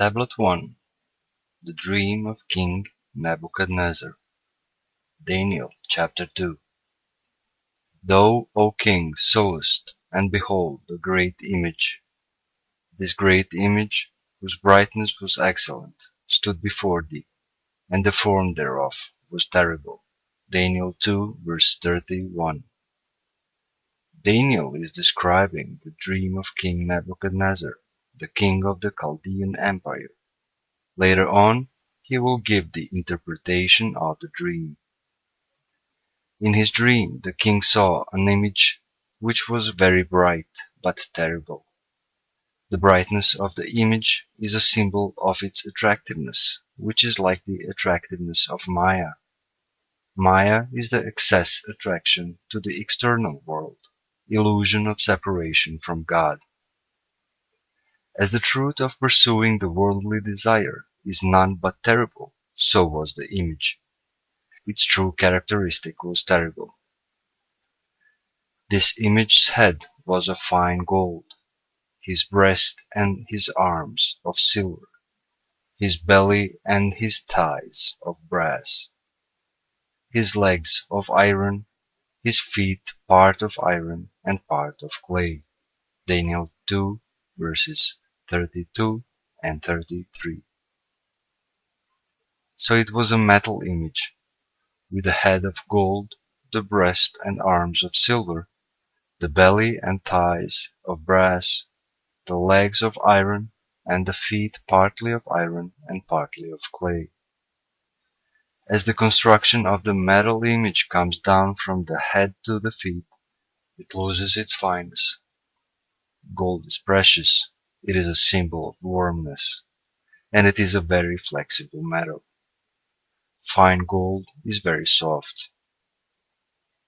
Tablet 1. The Dream of King Nebuchadnezzar. Daniel chapter 2. Thou, O king, sawest, and behold, a great image. This great image, whose brightness was excellent, stood before thee, and the form thereof was terrible. Daniel 2 verse 31. Daniel is describing the dream of King Nebuchadnezzar, the king of the Chaldean Empire. Later on, he will give the interpretation of the dream. In his dream, the king saw an image which was very bright, but terrible. The brightness of the image is a symbol of its attractiveness, which is like the attractiveness of Maya. Maya is the excess attraction to the external world, illusion of separation from God. As the truth of pursuing the worldly desire is none but terrible, so was the image. Its true characteristic was terrible. This image's head was of fine gold, his breast and his arms of silver, his belly and his thighs of brass, his legs of iron, his feet part of iron and part of clay. Daniel 2 verses 32 and 33. So it was a metal image, with the head of gold, the breast and arms of silver, the belly and thighs of brass, the legs of iron, and the feet partly of iron and partly of clay. As the construction of the metal image comes down from the head to the feet, it loses its fineness. Gold is precious, it is a symbol of warmness, and it is a very flexible metal. Fine gold is very soft.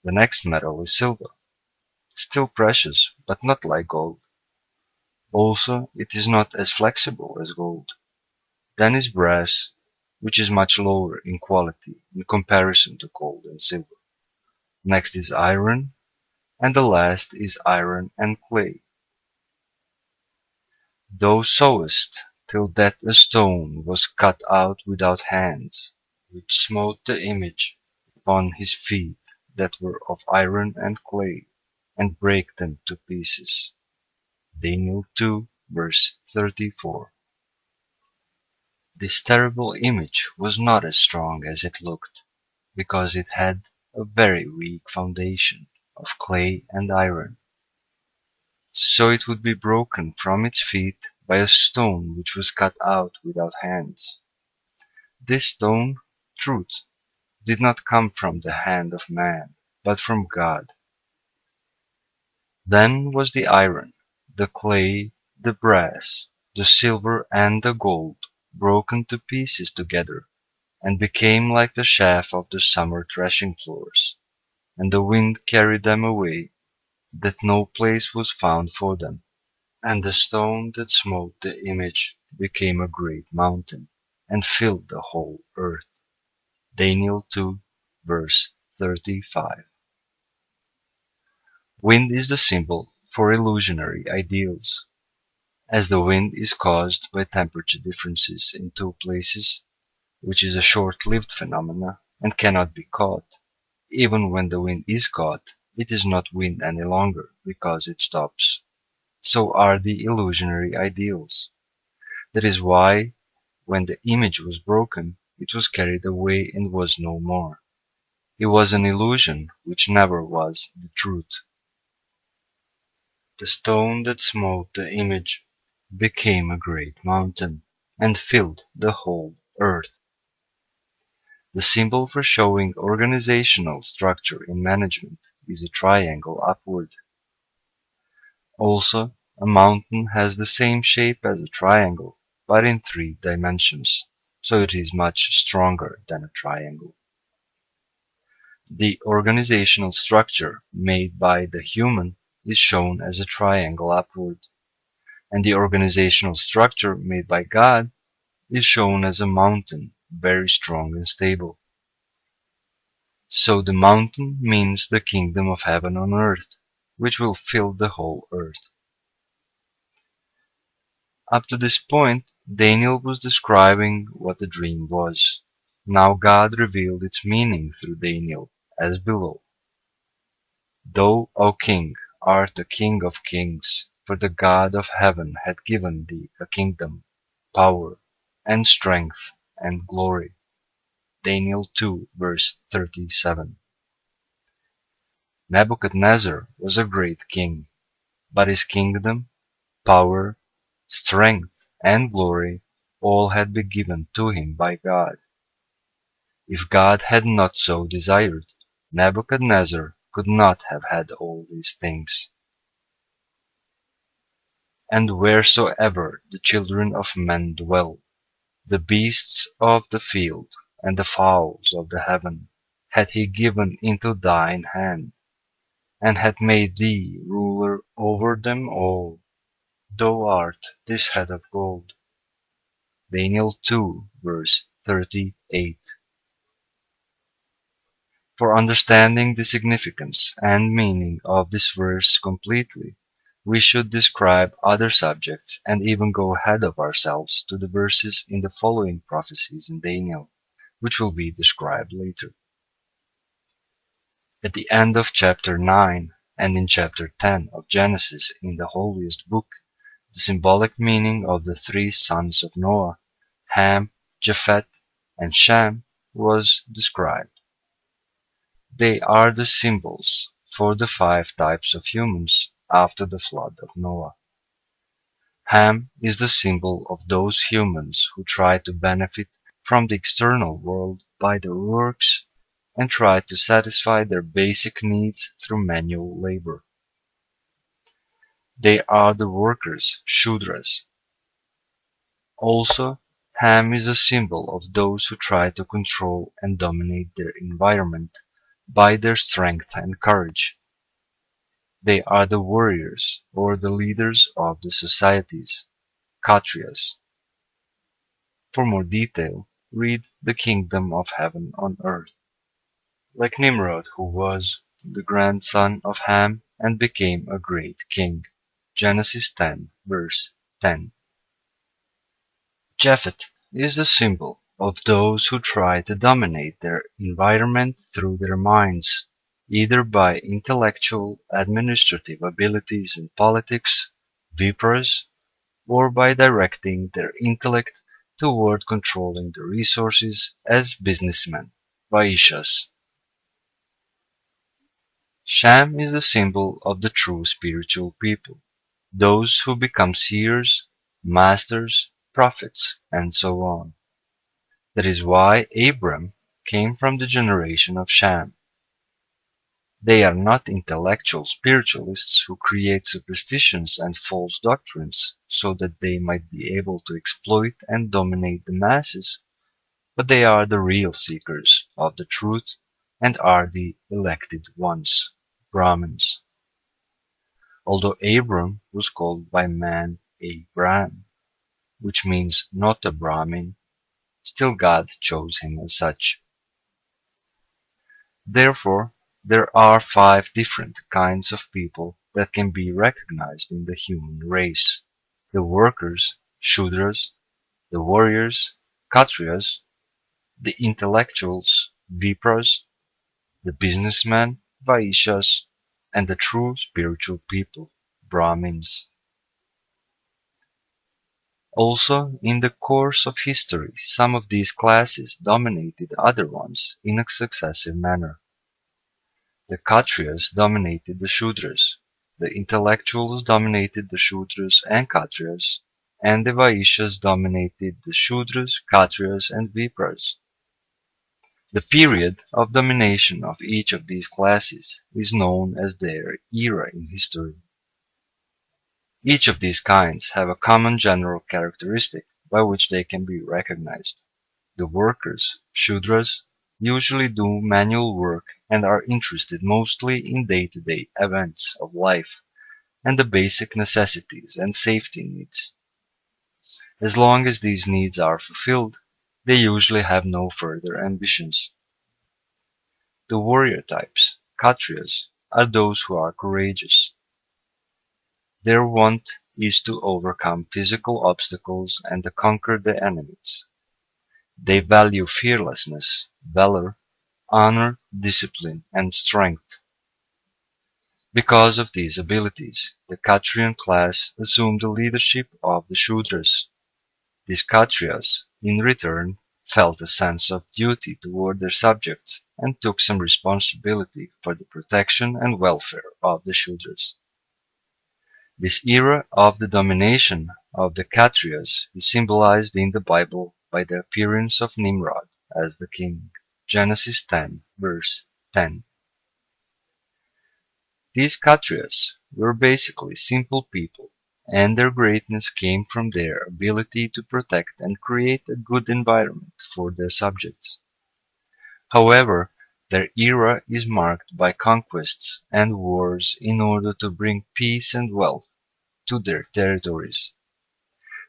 The next metal is silver, still precious, but not like gold. Also, it is not as flexible as gold. Then is brass, which is much lower in quality in comparison to gold and silver. Next is iron, and the last is iron and clay. Thou sawest till that a stone was cut out without hands, which smote the image upon his feet that were of iron and clay, and brake them to pieces. Daniel 2 verse 34. This terrible image was not as strong as it looked, because it had a very weak foundation of clay and iron. So it would be broken from its feet by a stone which was cut out without hands. This stone, truth, did not come from the hand of man, but from God. Then was the iron, the clay, the brass, the silver and the gold broken to pieces together, and became like the chaff of the summer threshing floors, and the wind carried them away, that no place was found for them. And the stone that smote the image became a great mountain, and filled the whole earth. Daniel 2 verse 35. Wind is the symbol for illusionary ideals. As the wind is caused by temperature differences in two places, which is a short-lived phenomena and cannot be caught, even when the wind is caught, it is not wind any longer because it stops. So are the illusionary ideals. That is why, when the image was broken, it was carried away and was no more. It was an illusion which never was the truth. The stone that smote the image became a great mountain, and filled the whole earth. The symbol for showing organizational structure in management is a triangle upward. Also, a mountain has the same shape as a triangle, but in 3 dimensions, so it is much stronger than a triangle. The organizational structure made by the human is shown as a triangle upward, and the organizational structure made by God is shown as a mountain, very strong and stable. So the mountain means the kingdom of heaven on earth, which will fill the whole earth. Up to this point, Daniel was describing what the dream was. Now God revealed its meaning through Daniel, as below. Thou, O king, art the king of kings, for the God of heaven hath given thee a kingdom, power, and strength, and glory. Daniel 2 verse 37. Nebuchadnezzar was a great king, but his kingdom, power, strength, and glory all had been given to him by God. If God had not so desired, Nebuchadnezzar could not have had all these things. And wheresoever the children of men dwell, the beasts of the field and the fowls of the heaven hath he given into thine hand, and hath made thee ruler over them all. Thou art this head of gold. Daniel 2 verse 38. For understanding the significance and meaning of this verse completely, we should describe other subjects and even go ahead of ourselves to the verses in the following prophecies in Daniel, which will be described later. At the end of chapter 9 and in chapter 10 of Genesis in the holiest book, the symbolic meaning of the three sons of Noah, Ham, Japheth, and Shem, was described. They are the symbols for the five types of humans after the flood of Noah. Ham is the symbol of those humans who try to benefit from the external world by their works and try to satisfy their basic needs through manual labor. They are the workers, Shudras. Also, Ham is a symbol of those who try to control and dominate their environment by their strength and courage. They are the warriors or the leaders of the societies, Ksattriyas. For more detail, read The Kingdom of Heaven on Earth. Like Nimrod, who was the grandson of Ham and became a great king. Genesis 10 verse 10. Japheth is the symbol of those who try to dominate their environment through their minds, either by intellectual administrative abilities in politics, Vipras, or by directing their intellect toward controlling the resources as businessmen, Vaeshyas. Shem is the symbol of the true spiritual people, those who become seers, masters, prophets, and so on. That is why Abram came from the generation of Shem. They are not intellectual spiritualists who create superstitions and false doctrines so that they might be able to exploit and dominate the masses, but they are the real seekers of the truth and are the elected ones, Brahmins. Although Abram was called by man Abram, which means not a Brahmin, still God chose him as such. Therefore, there are five different kinds of people that can be recognized in the human race: the workers, Shudras; the warriors, Kshatriyas; the intellectuals, Vipras; the businessmen, Vaishyas; and the true spiritual people, Brahmins. Also, in the course of history, some of these classes dominated other ones in a successive manner. The Kshatriyas dominated the Shudras, the intellectuals dominated the Shudras and Kshatriyas, and the Vaishyas dominated the Shudras, Kshatriyas, and Vipras. The period of domination of each of these classes is known as their era in history. Each of these kinds have a common general characteristic by which they can be recognized. The workers, Shudras, usually do manual work and are interested mostly in day-to-day events of life and the basic necessities and safety needs. As long as these needs are fulfilled, they usually have no further ambitions. The warrior types, Kshatriyas, are those who are courageous. Their want is to overcome physical obstacles and to conquer the enemies. They value fearlessness, valor, honor, discipline, and strength. Because of these abilities, the Kshatriyan class assumed the leadership of the Shudras. These Kshatriyas, in return, felt a sense of duty toward their subjects and took some responsibility for the protection and welfare of the Shudras. This era of the domination of the Kshatriyas is symbolized in the Bible by the appearance of Nimrod as the king. Genesis 10, verse 10. These Kshatriyas were basically simple people, and their greatness came from their ability to protect and create a good environment for their subjects. However, their era is marked by conquests and wars in order to bring peace and wealth to their territories.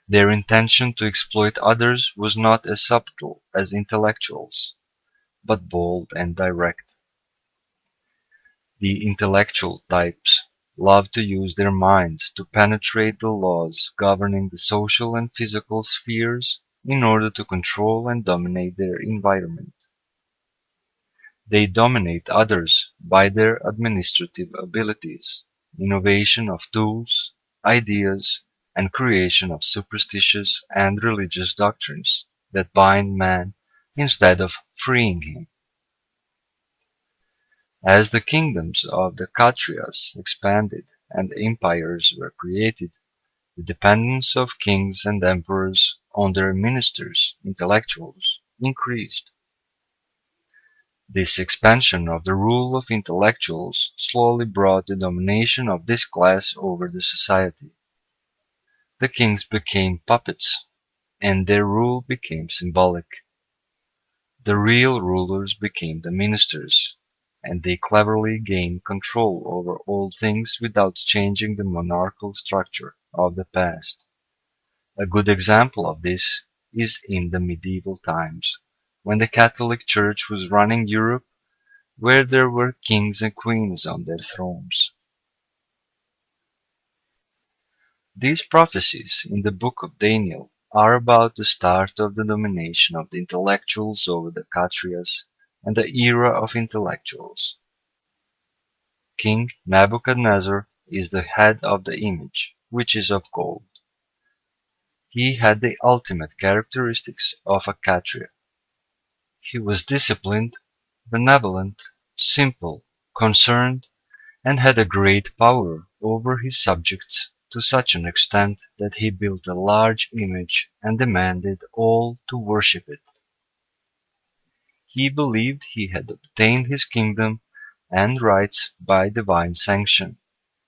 Their intention to exploit others was not as subtle as intellectuals, but bold and direct. The intellectual types love to use their minds to penetrate the laws governing the social and physical spheres in order to control and dominate their environment. They dominate others by their administrative abilities, innovation of tools, ideas, and creation of superstitious and religious doctrines that bind man instead of freeing him. As the kingdoms of the Kshatriyas expanded and empires were created, the dependence of kings and emperors on their ministers, intellectuals, increased. This expansion of the rule of intellectuals slowly brought the domination of this class over the society. The kings became puppets, and their rule became symbolic. The real rulers became the ministers, and they cleverly gained control over all things without changing the monarchical structure of the past. A good example of this is in the medieval times, when the Catholic Church was running Europe, where there were kings and queens on their thrones. These prophecies in the book of Daniel are about the start of the domination of the intellectuals over the Kshatriyas and the era of intellectuals. King Nebuchadnezzar is the head of the image, which is of gold. He had the ultimate characteristics of a Kshatriya. He was disciplined, benevolent, simple, concerned, and had a great power over his subjects to such an extent that he built a large image and demanded all to worship it. He believed he had obtained his kingdom and rights by divine sanction.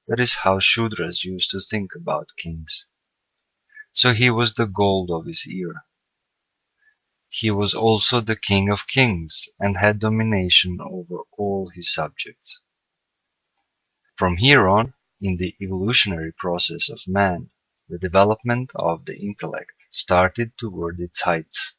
That is how Shudras used to think about kings. So he was the gold of his era. He was also the king of kings and had domination over all his subjects. From here on, in the evolutionary process of man, the development of the intellect started toward its heights.